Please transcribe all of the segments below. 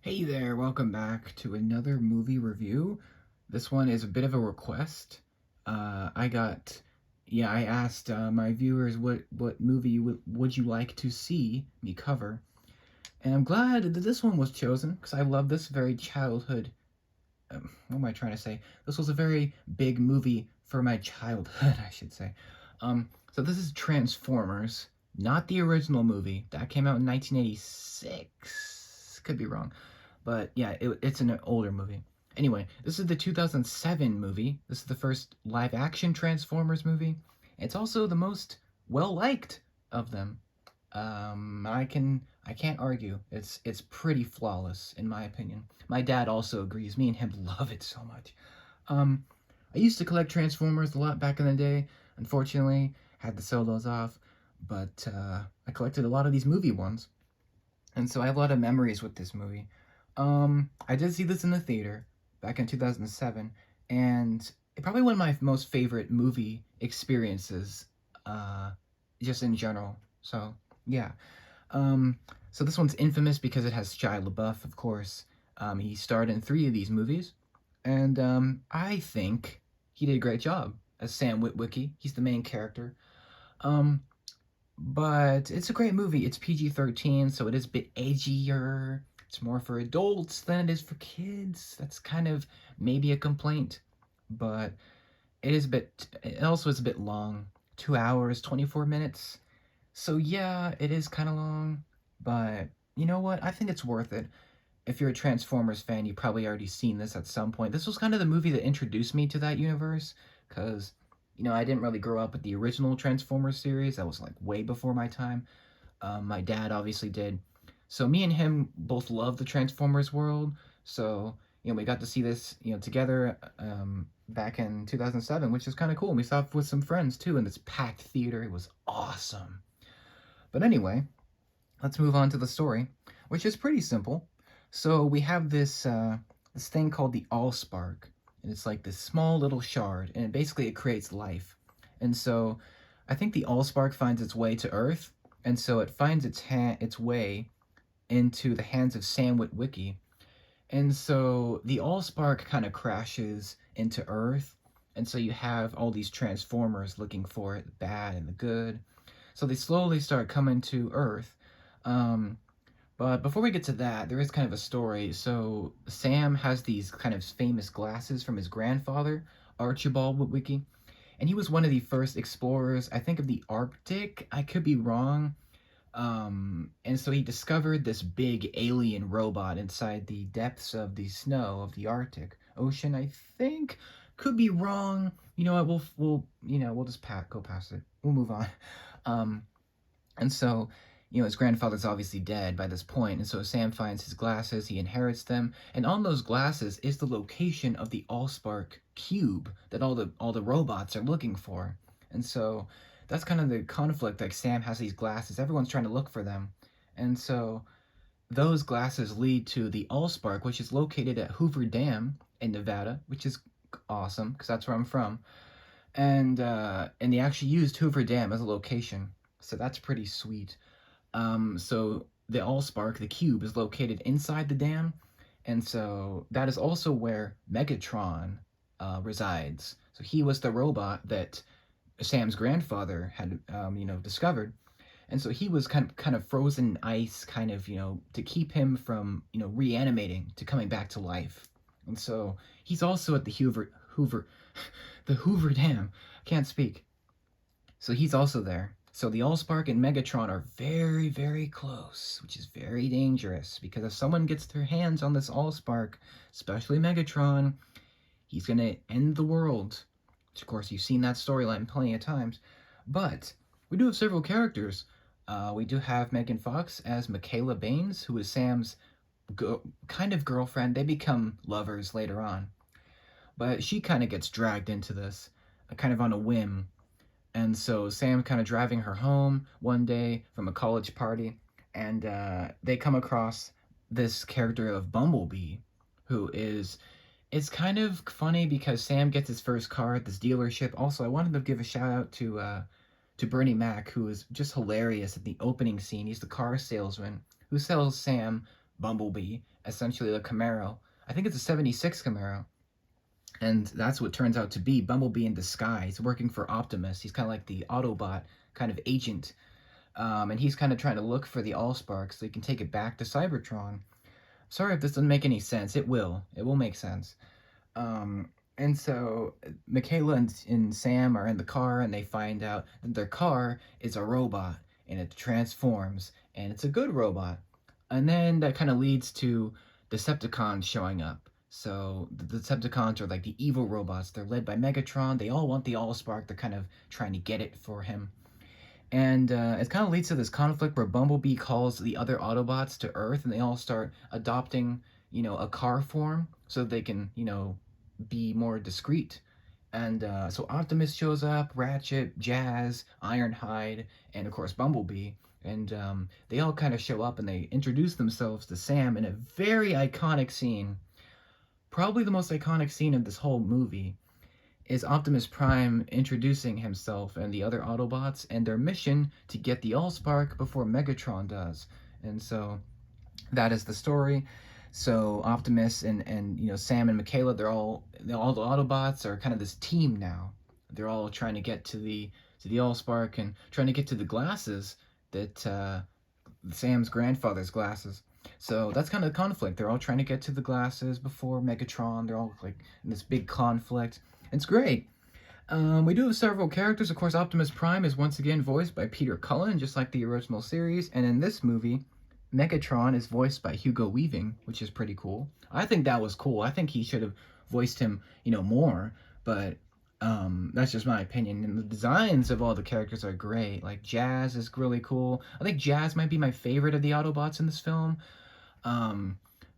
Hey there, welcome back to another movie review. This one is a bit of a request. I got, yeah, I asked my viewers what movie would you like to see me cover, and I'm glad that this one was chosen because I love this very childhood. What am I trying to say? This was a very big movie for my childhood, I should say. So this is Transformers, not the original movie that came out in 1986. Could be wrong. But yeah, it's an older movie. Anyway, this is the 2007 movie. This is the first live action Transformers movie. It's also the most well liked of them. I can't argue. It's pretty flawless in my opinion. My dad also agrees. Me and him love it so much. Um, I used to collect Transformers a lot back in the day. Unfortunately, had to sell those off. But I collected a lot of these movie ones, and so I have a lot of memories with this movie. I did see this in the theater back in 2007, and it probably one of my most favorite movie experiences, uh, just in general. So yeah. Um, so this one's infamous because it has Shia LaBeouf, of course. He starred in 3 of these movies, and I think he did a great job as Sam Witwicky. He's the main character. Um, but it's a great movie. It's PG-13, so it is a bit edgier. It's more for adults than it is for kids. That's kind of maybe a complaint, but it is a bit. It also is a bit long. 2 hours, 24 minutes. So yeah, it is kind of long, but you know what? I think it's worth it. If you're a Transformers fan, you probably already seen this at some point. This was kind of the movie that introduced me to that universe, because I didn't really grow up with the original Transformers series. That was like way before my time. My dad obviously did. So me and him both love the Transformers world. So we got to see this together back in 2007, which is kind of cool. We saw it with some friends too in this packed theater. It was awesome. But anyway, let's move on to the story, which is pretty simple. So we have this thing called the Allspark, and it's like this small little shard, and basically it creates life. And so I think the Allspark finds its way to Earth, and so it finds its way into the hands of Sam Witwicky. And so the Allspark kind of crashes into Earth, and so you have all these Transformers looking for it, the bad and the good. So they slowly start coming to Earth. Um, but before we get to that, there is kind of a story. So Sam has these kind of famous glasses from his grandfather, Archibald Witwicky, and he was one of the first explorers, I think, of the Arctic. I could be wrong. And so he discovered this big alien robot inside the depths of the snow of the Arctic Ocean. I think, could be wrong. You know what? We'll just go past it. We'll move on. Um, and so, his grandfather's obviously dead by this point, and so Sam finds his glasses, he inherits them, and on those glasses is the location of the Allspark cube that all the robots are looking for. And so that's kind of the conflict. Like Sam has these glasses, everyone's trying to look for them, and so those glasses lead to the Allspark, which is located at Hoover Dam in Nevada, which is awesome because that's where I'm from, and they actually used Hoover Dam as a location, so that's pretty sweet. So the Allspark, the cube, is located inside the dam, and so that is also where Megatron resides. So he was the robot that Sam's grandfather had, discovered, and so he was kind of frozen in ice, kind of, to keep him from, reanimating to coming back to life. And so he's also at the Hoover, the Hoover Dam. I can't speak. So he's also there. So the Allspark and Megatron are very, very close, which is very dangerous because if someone gets their hands on this Allspark, especially Megatron, he's gonna end the world. Which, of course, you've seen that storyline plenty of times. But we do have several characters. We do have Megan Fox as Michaela Baines, who is Sam's kind of girlfriend. They become lovers later on. But she kind of gets dragged into this, kind of on a whim. And so Sam kind of driving her home one day from a college party, and they come across this character of Bumblebee, who is it's kind of funny because Sam gets his first car at this dealership. Also, I wanted to give a shout out to Bernie Mac, who is just hilarious at the opening scene. He's the car salesman who sells Sam Bumblebee, essentially the Camaro. I think it's a 76 Camaro. And that's what turns out to be Bumblebee in disguise, working for Optimus. He's kind of like the Autobot kind of agent. And he's kind of trying to look for the Allspark so he can take it back to Cybertron. Sorry if this doesn't make any sense. It will. It will make sense. And so Michaela and Sam are in the car, and they find out that their car is a robot, and it transforms, and it's a good robot. And then that kind of leads to Decepticons showing up. So the Decepticons are like the evil robots. They're led by Megatron. They all want the Allspark. They're kind of trying to get it for him. And it kind of leads to this conflict where Bumblebee calls the other Autobots to Earth, and they all start adopting, a car form so they can, be more discreet. And so Optimus shows up, Ratchet, Jazz, Ironhide, and of course Bumblebee. And they all kind of show up and they introduce themselves to Sam in a very iconic scene. Probably the most iconic scene of this whole movie is Optimus Prime introducing himself and the other Autobots and their mission to get the Allspark before Megatron does. And so that is the story. So Optimus and Sam and Michaela, all the Autobots are kind of this team now. They're all trying to get to the Allspark and trying to get to the glasses that Sam's grandfather's glasses. So that's kind of the conflict. They're all trying to get to the glasses before Megatron. They're all like in this big conflict. It's great. We do have several characters. Of course, Optimus Prime is once again voiced by Peter Cullen, just like the original series. And in this movie, Megatron is voiced by Hugo Weaving, which is pretty cool. I think that was cool. I think he should have voiced him, more. But that's just my opinion. And the designs of all the characters are great. Like Jazz is really cool. I think Jazz might be my favorite of the Autobots in this film.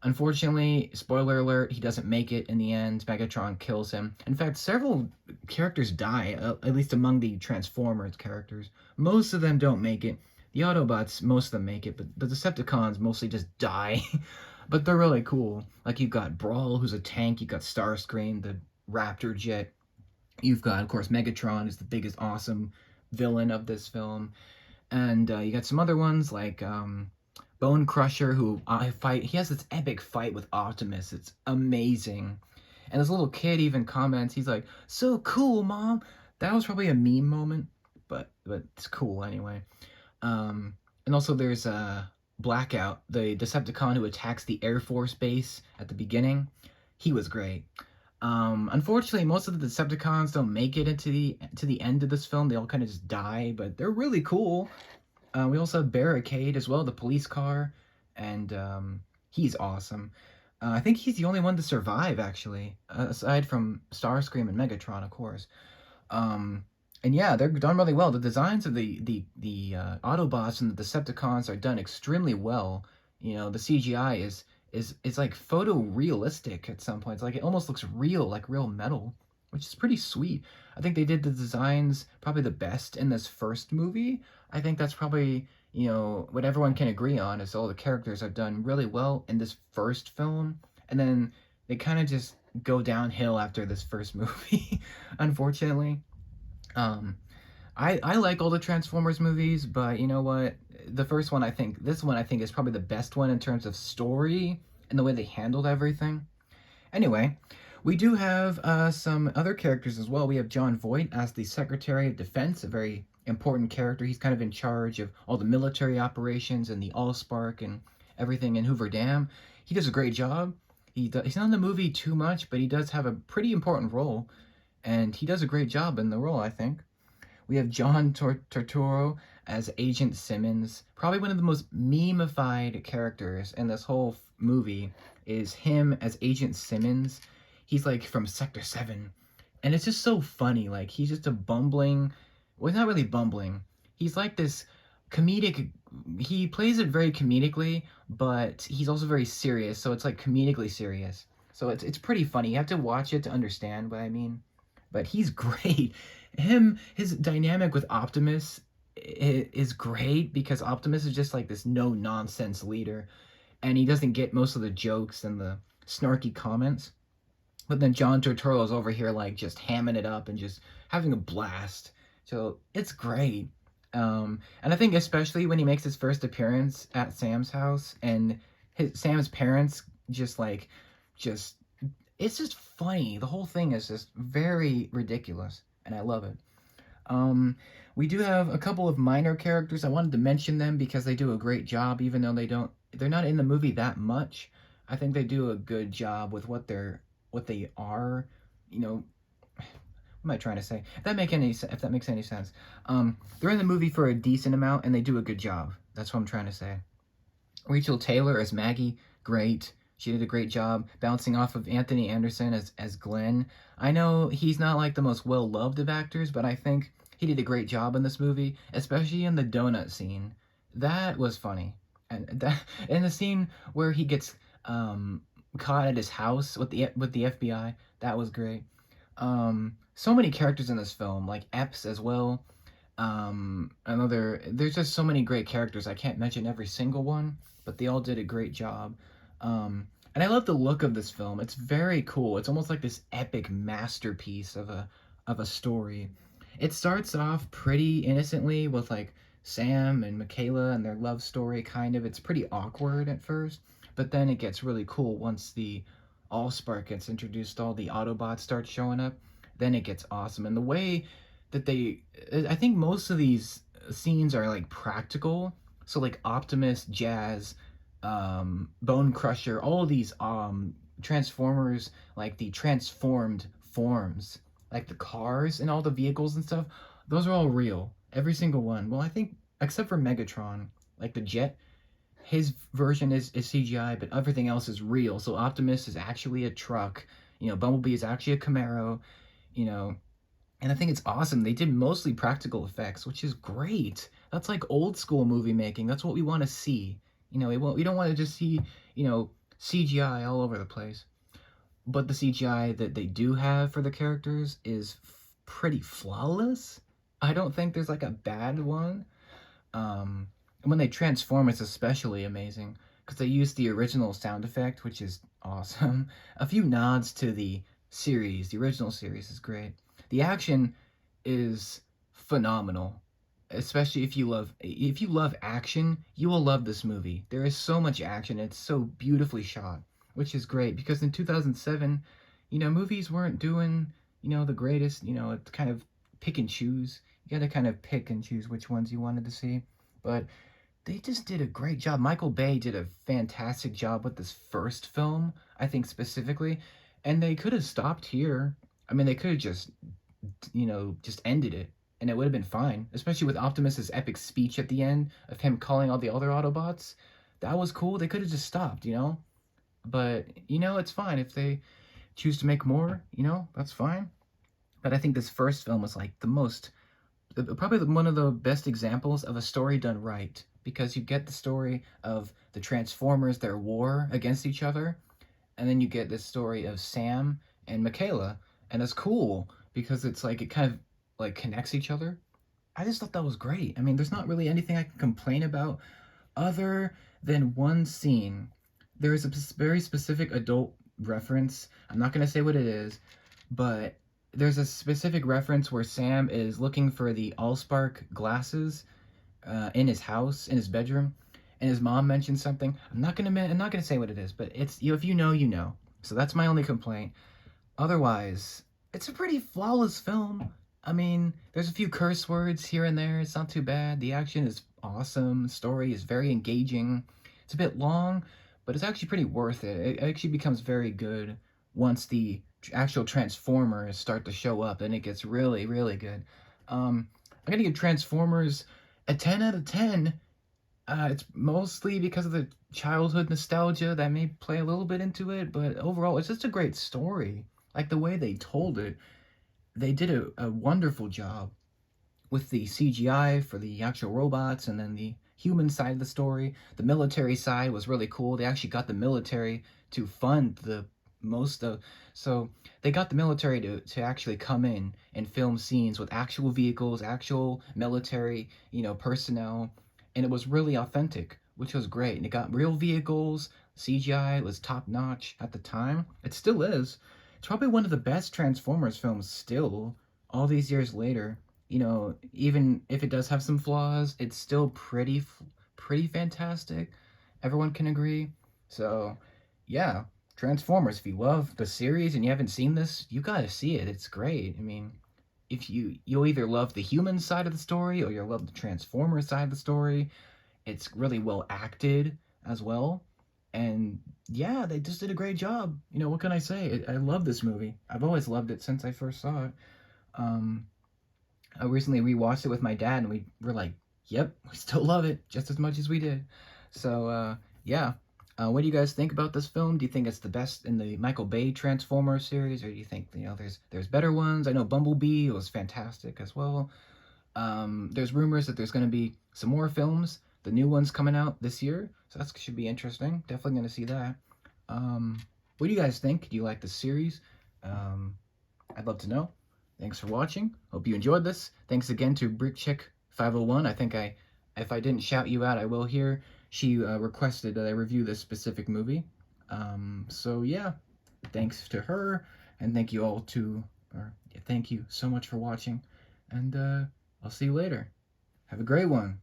Unfortunately, spoiler alert, he doesn't make it in the end. Megatron kills him. In fact, several characters die, at least among the Transformers characters. Most of them don't make it. The Autobots, most of them make it, but the Decepticons mostly just die. But they're really cool. Like, you've got Brawl, who's a tank. You've got Starscream, the Raptor jet. You've got, of course, Megatron is the biggest, awesome villain of this film. And you got some other ones like Bone Crusher, who he has this epic fight with Optimus. It's amazing. And this little kid even comments, he's like, "So cool, Mom." That was probably a meme moment, but it's cool anyway. And also there's Blackout, the Decepticon who attacks the Air Force base at the beginning. He was great. Unfortunately, most of the Decepticons don't make it into the end of this film. They all kind of just die, but they're really cool. We also have Barricade as well, the police car, and he's awesome. I think he's the only one to survive, actually, aside from Starscream and Megatron, of course. And yeah, they're done really well. The designs of the Autobots and the Decepticons are done extremely well. The CGI is like photorealistic at some points. Like, it almost looks real, like real metal, which is pretty sweet. I think they did the designs probably the best in this first movie. I think that's probably, what everyone can agree on is all the characters are done really well in this first film. And then they kind of just go downhill after this first movie, unfortunately. I like all the Transformers movies, but you know what? This one I think is probably the best one in terms of story and the way they handled everything. Anyway, we do have some other characters as well. We have John Voight as the Secretary of Defense, a very important character. He's kind of in charge of all the military operations and the Allspark and everything in Hoover Dam. He does a great job. He's not in the movie too much, but he does have a pretty important role, and he does a great job in the role, I think. We have John Turturro as Agent Simmons. Probably one of the most meme-ified characters in this whole movie is him as Agent Simmons. He's like from Sector 7. And it's just so funny. Like, he's just a bumbling... Well, he's not really bumbling. He's like this comedic... He plays it very comedically, but he's also very serious. So it's like comedically serious. So it's pretty funny. You have to watch it to understand what I mean. But he's great. His dynamic with Optimus is great because Optimus is just like this no-nonsense leader. And he doesn't get most of the jokes and the snarky comments. But then John Turturro's over here like just hamming it up and just having a blast. So it's great. And I think especially when he makes his first appearance at Sam's house and Sam's parents just like, just it's just funny. The whole thing is just very ridiculous, and I love it. Um, we do have a couple of minor characters. I wanted to mention them because they do a great job, even though they're not in the movie that much. I think they do a good job with what they are. You know, what am I trying to say? If that makes any sense. They're in the movie for a decent amount, and they do a good job. That's what I'm trying to say. Rachel Taylor as Maggie, great. She did a great job bouncing off of Anthony Anderson as Glenn. I know he's not like the most well loved of actors, but I think he did a great job in this movie, especially in the donut scene. That was funny, and that in the scene where he gets caught at his house with the FBI, that was great. So many characters in this film, like Epps as well. There's just so many great characters. I can't mention every single one, but they all did a great job. And I love the look of this film. It's very cool. It's almost like this epic masterpiece of a story. It starts off pretty innocently with like Sam and Michaela and their love story kind of. It's pretty awkward at first, but then it gets really cool once the Allspark gets introduced, all the Autobots start showing up. Then it gets awesome. And the way that I think most of these scenes are like practical. So like Optimus, Jazz, Bone Crusher, all of these Transformers, like the transformed forms, like the cars and all the vehicles and stuff, those are all real. Every single one. Well, I think except for Megatron, like the jet, his version is CGI, but everything else is real. So Optimus is actually a truck. Bumblebee is actually a Camaro. You know, and I think it's awesome. They did mostly practical effects, which is great. That's like old school movie making. That's what we want to see. We don't want to just see, CGI all over the place. But the CGI that they do have for the characters is pretty flawless. I don't think there's like a bad one. And when they transform, it's especially amazing because they use the original sound effect, which is awesome. A few nods to the original series is great. The action is phenomenal, especially if you love action, you will love this movie. There is so much action. It's so beautifully shot, which is great because in 2007, movies weren't doing, the greatest, it's kind of pick and choose. You got to kind of pick and choose which ones you wanted to see. But they just did a great job. Michael Bay did a fantastic job with this first film, I think specifically, and they could have stopped here. I mean, they could have just ended it, and it would have been fine. Especially with Optimus's epic speech at the end of him calling all the other Autobots. That was cool. They could have just stopped, But it's fine if they choose to make more. That's fine. But I think this first film was like probably one of the best examples of a story done right, because you get the story of the Transformers, their war against each other, and then you get this story of Sam and Michaela, and it's cool because it's like it kind of like connects each other. I just thought that was great. I mean, there's not really anything I can complain about other than one scene. There is a very specific adult reference. I'm not going to say what it is, but there's a specific reference where Sam is looking for the Allspark glasses in his house, in his bedroom, and his mom mentions something. I'm not gonna say what it is, but it's if you know, you know. So that's my only complaint. Otherwise, it's a pretty flawless film. I mean, there's a few curse words here and there. It's not too bad. The action is awesome. The story is very engaging. It's a bit long, but it's actually pretty worth it. It actually becomes very good once the actual Transformers start to show up, and it gets really, really good. I'm gonna give Transformers a 10 out of 10. It's mostly because of the childhood nostalgia that may play a little bit into it, but overall, it's just a great story. Like the way they told it, they did a wonderful job with the CGI for the actual robots and then the human side of the story. The military side was really cool. They actually got the military to fund the most of so they got the military to actually come in and film scenes with actual vehicles, actual military, personnel, and it was really authentic, which was great. And it got real vehicles. CGI was top notch at the time. It still is. It's probably one of the best Transformers films still, all these years later. Even if it does have some flaws, it's still pretty fantastic. Everyone can agree. So, yeah, Transformers. If you love the series and you haven't seen this, you gotta see it. It's great. I mean, if you'll either love the human side of the story or you'll love the Transformers side of the story. It's really well acted as well. And yeah, they just did a great job. What can I say? I love this movie. I've always loved it since I first saw it. Um, I recently rewatched it with my dad, and we were like, "Yep, we still love it just as much as we did." So yeah, what do you guys think about this film? Do you think it's the best in the Michael Bay Transformers series, or do you think there's better ones? I know Bumblebee was fantastic as well. There's rumors that there's going to be some more films, the new ones coming out this year, so that should be interesting. Definitely going to see that. Um, what do you guys think? Do you like the series? Um, I'd love to know. Thanks for watching. Hope you enjoyed this. Thanks again to BrickChick501. If I didn't shout you out, I will here. She requested that I review this specific movie. So yeah, thanks to her, and thank you so much for watching, and I'll see you later. Have a great one.